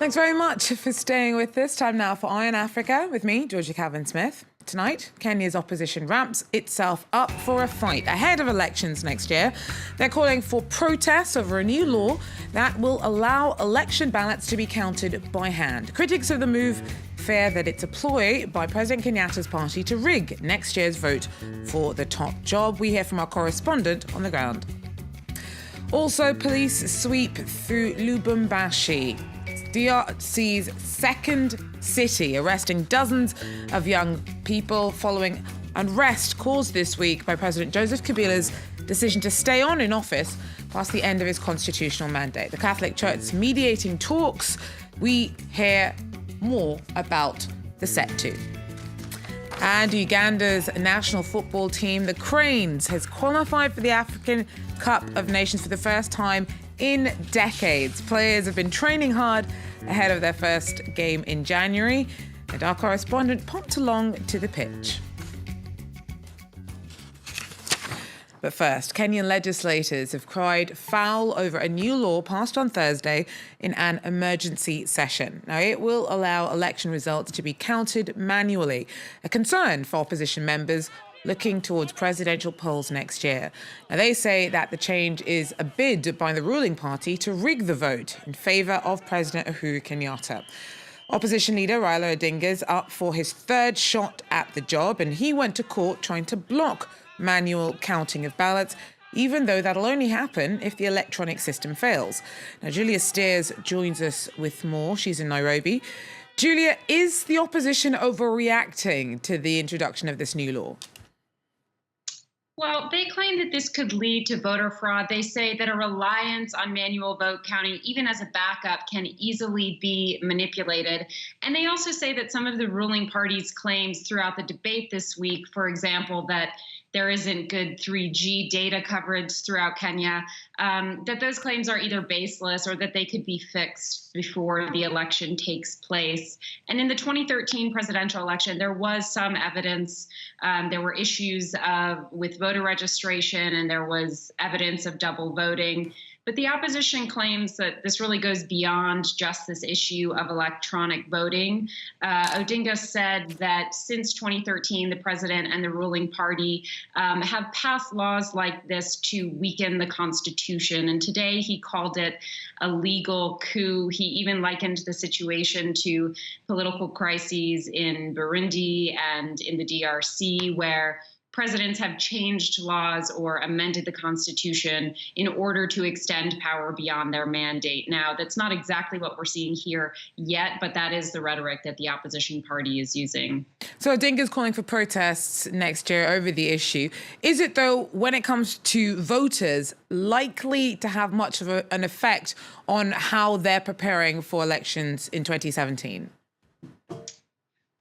Thanks very much for staying with us. Time now for Eye on Africa with me, Georgia Calvin-Smith. Tonight, Kenya's opposition ramps itself up for a fight ahead of elections next year. They're calling for protests over a new law that will allow election ballots to be counted by hand. Critics of the move fear that it's a ploy by President Kenyatta's party to rig next year's vote for the top job. We hear from our correspondent on the ground. Also, police sweep through Lubumbashi, DRC's second city, arresting dozens of young people following unrest caused this week by President Joseph Kabila's decision to stay on in office past the end of his constitutional mandate. The Catholic Church's mediating talks. We hear more about the set to. And Uganda's national football team, the Cranes, has qualified for the African Cup of Nations for the first time in decades. Players have been training hard ahead of their first game in January, and our correspondent popped along to the pitch. But first, Kenyan legislators have cried foul over a new law passed on Thursday in an emergency session. Now, it will allow election results to be counted manually, a concern for opposition members looking towards presidential polls next year. Now, they say that the change is a bid by the ruling party to rig the vote in favour of President Uhuru Kenyatta. Opposition leader Raila Odinga is up for his third shot at the job, and he went to court trying to block manual counting of ballots, even though that'll only happen if the electronic system fails. Now, Julia Steers joins us with more. She's in Nairobi. Julia, is the opposition overreacting to the introduction of this new law? Well, they claim that this could lead to voter fraud. They say that a reliance on manual vote counting, even as a backup, can easily be manipulated. And they also say that some of the ruling party's claims throughout the debate this week, for example, that there isn't good 3G data coverage throughout Kenya, that those claims are either baseless or that they could be fixed before the election takes place. And in the 2013 presidential election, there was some evidence. There were issues with voter registration, and there was evidence of double voting. But the opposition claims that this really goes beyond just this issue of electronic voting. Odinga said that since 2013, the president and the ruling party have passed laws like this to weaken the Constitution. And today he called it a legal coup. He even likened the situation to political crises in Burundi and in the DRC, where presidents have changed laws or amended the Constitution in order to extend power beyond their mandate. Now, that's not exactly what we're seeing here yet, but that is the rhetoric that the opposition party is using. So Odinga's calling for protests next year over the issue. Is it, though, when it comes to voters, likely to have much of an effect on how they're preparing for elections in 2017?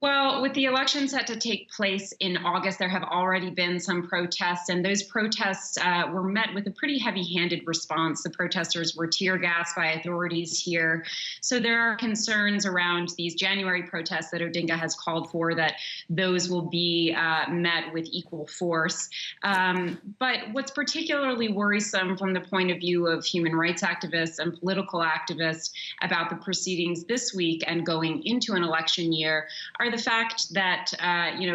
Well, with the election set to take place in August, there have already been some protests, and those protests were met with a pretty heavy-handed response. The protesters were tear gassed by authorities here. So there are concerns around these January protests that Odinga has called for, that those will be met with equal force. But what's particularly worrisome from the point of view of human rights activists and political activists about the proceedings this week and going into an election year are the fact that,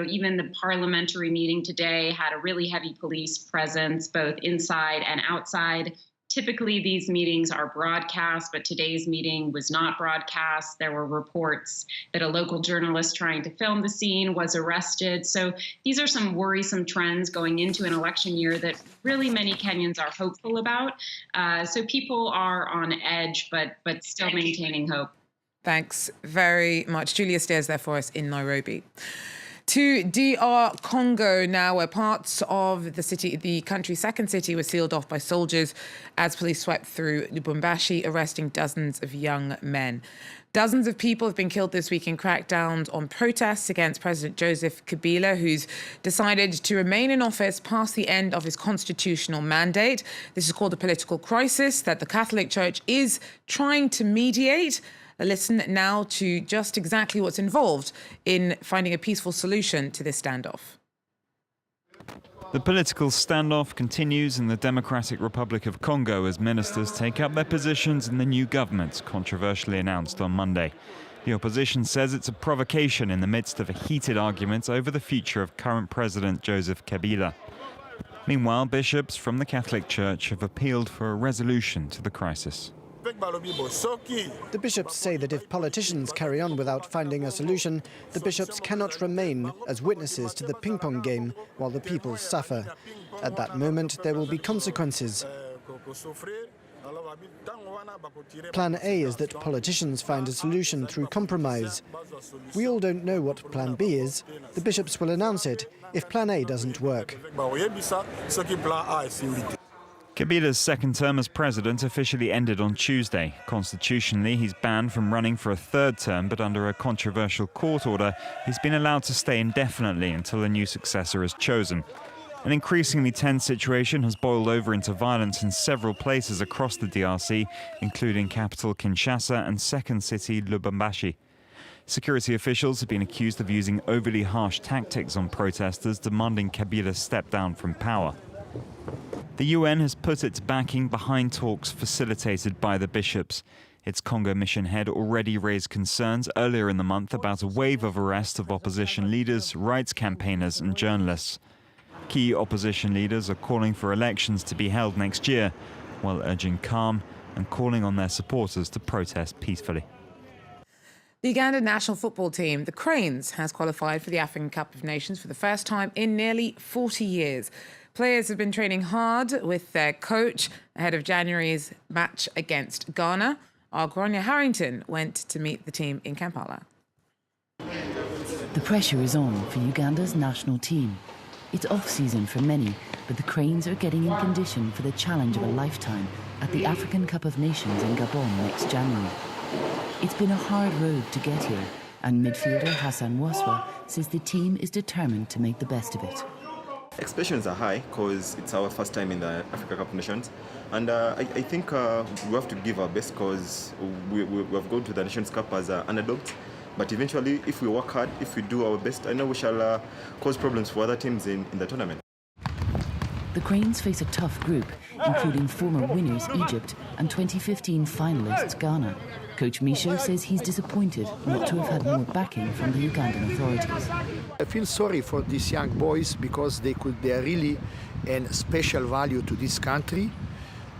even the parliamentary meeting today had a really heavy police presence, both inside and outside. Typically, these meetings are broadcast, but today's meeting was not broadcast. There were reports that a local journalist trying to film the scene was arrested. So these are some worrisome trends going into an election year that really many Kenyans are hopeful about. So people are on edge, but still maintaining hope. Thanks very much. Julia Steers there for us in Nairobi. To DR Congo now, where parts of the country's second city were sealed off by soldiers as police swept through Lubumbashi, arresting dozens of young men. Dozens of people have been killed this week in crackdowns on protests against President Joseph Kabila, who's decided to remain in office past the end of his constitutional mandate. This is called a political crisis that the Catholic Church is trying to mediate. A listen now to just exactly what's involved in finding a peaceful solution to this standoff. The political standoff continues in the Democratic Republic of Congo as ministers take up their positions in the new government, controversially announced on Monday. The opposition says it's a provocation in the midst of a heated argument over the future of current President Joseph Kabila. Meanwhile, bishops from the Catholic Church have appealed for a resolution to the crisis. The bishops say that if politicians carry on without finding a solution, the bishops cannot remain as witnesses to the ping-pong game while the people suffer. At that moment, there will be consequences. Plan A is that politicians find a solution through compromise. We all don't know what Plan B is. The bishops will announce it if Plan A doesn't work. Kabila's second term as president officially ended on Tuesday. Constitutionally, he's banned from running for a third term, but under a controversial court order, he's been allowed to stay indefinitely until a new successor is chosen. An increasingly tense situation has boiled over into violence in several places across the DRC, including capital Kinshasa and second city Lubumbashi. Security officials have been accused of using overly harsh tactics on protesters demanding Kabila step down from power. The UN has put its backing behind talks facilitated by the bishops. Its Congo mission head already raised concerns earlier in the month about a wave of arrests of opposition leaders, rights campaigners and journalists. Key opposition leaders are calling for elections to be held next year, while urging calm and calling on their supporters to protest peacefully. The Uganda national football team, the Cranes, has qualified for the African Cup of Nations for the first time in nearly 40 years. Players have been training hard with their coach ahead of January's match against Ghana. Our Grania Harrington went to meet the team in Kampala. The pressure is on for Uganda's national team. It's off-season for many, but the Cranes are getting in condition for the challenge of a lifetime at the African Cup of Nations in Gabon next January. It's been a hard road to get here, and midfielder Hassan Waswa says the team is determined to make the best of it. Expectations are high because it's our first time in the Africa Cup of Nations, and I think we have to give our best because we have gone to the Nations Cup as underdogs. But eventually, if we work hard, if we do our best, I know we shall cause problems for other teams in the tournament. The Cranes face a tough group, including former winners Egypt and 2015 finalists Ghana. Coach Micho says he's disappointed not to have had more backing from the Ugandan authorities. I feel sorry for these young boys because they are really a special value to this country.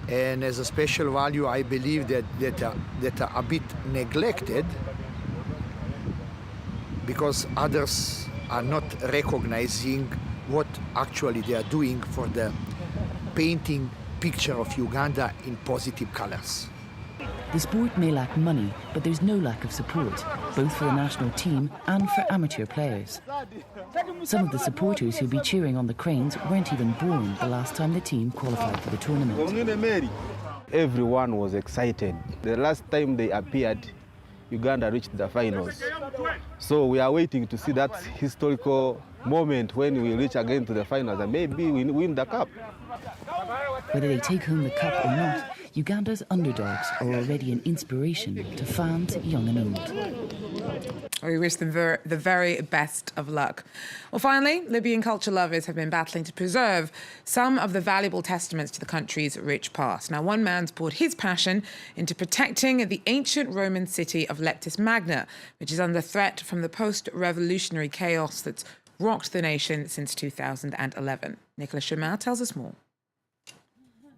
And as a special value, I believe that are a bit neglected because others are not recognizing what actually they are doing for the painting picture of Uganda in positive colors. The sport may lack money, but there's no lack of support, both for the national team and for amateur players. Some of the supporters who'll be cheering on the Cranes weren't even born the last time the team qualified for the tournament. Everyone was excited. The last time they appeared, Uganda reached the finals. So we are waiting to see that historical moment when we reach again to the finals and maybe we win the cup. Whether they take home the cup or not, Uganda's underdogs are already an inspiration to fans young and old. We wish them the very best of luck. Well, finally, Libyan culture lovers have been battling to preserve some of the valuable testaments to the country's rich past. Now, one man's poured his passion into protecting the ancient Roman city of Leptis Magna, which is under threat from the post-revolutionary chaos that's rocked the nation since 2011. Nicolas Chemin tells us more.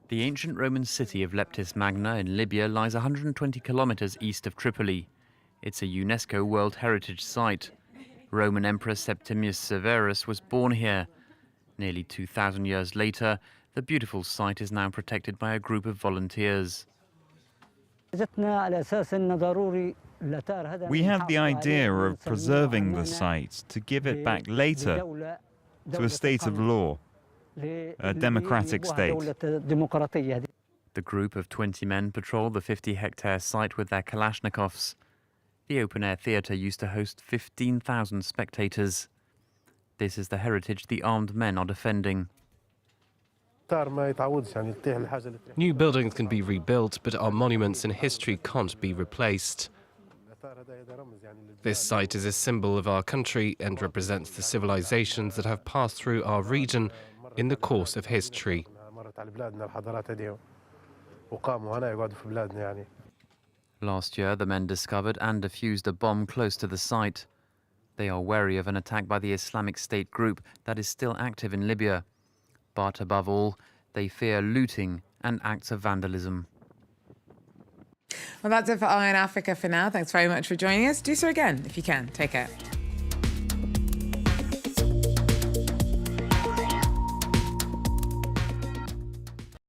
The ancient Roman city of Leptis Magna in Libya lies 120 kilometres east of Tripoli. It's a UNESCO World Heritage Site. Roman Emperor Septimius Severus was born here. Nearly 2,000 years later, the beautiful site is now protected by a group of volunteers. We had the idea of preserving the site to give it back later to a state of law, a democratic state. The group of 20 men patrol the 50-hectare site with their Kalashnikovs. The open-air theatre used to host 15,000 spectators. This is the heritage the armed men are defending. New buildings can be rebuilt, but our monuments and history can't be replaced. This site is a symbol of our country and represents the civilizations that have passed through our region in the course of history. Last year, the men discovered and defused a bomb close to the site. They are wary of an attack by the Islamic State group that is still active in Libya. But above all, they fear looting and acts of vandalism. Well, that's it for Eye on Africa for now. Thanks very much for joining us. Do so again if you can. Take care.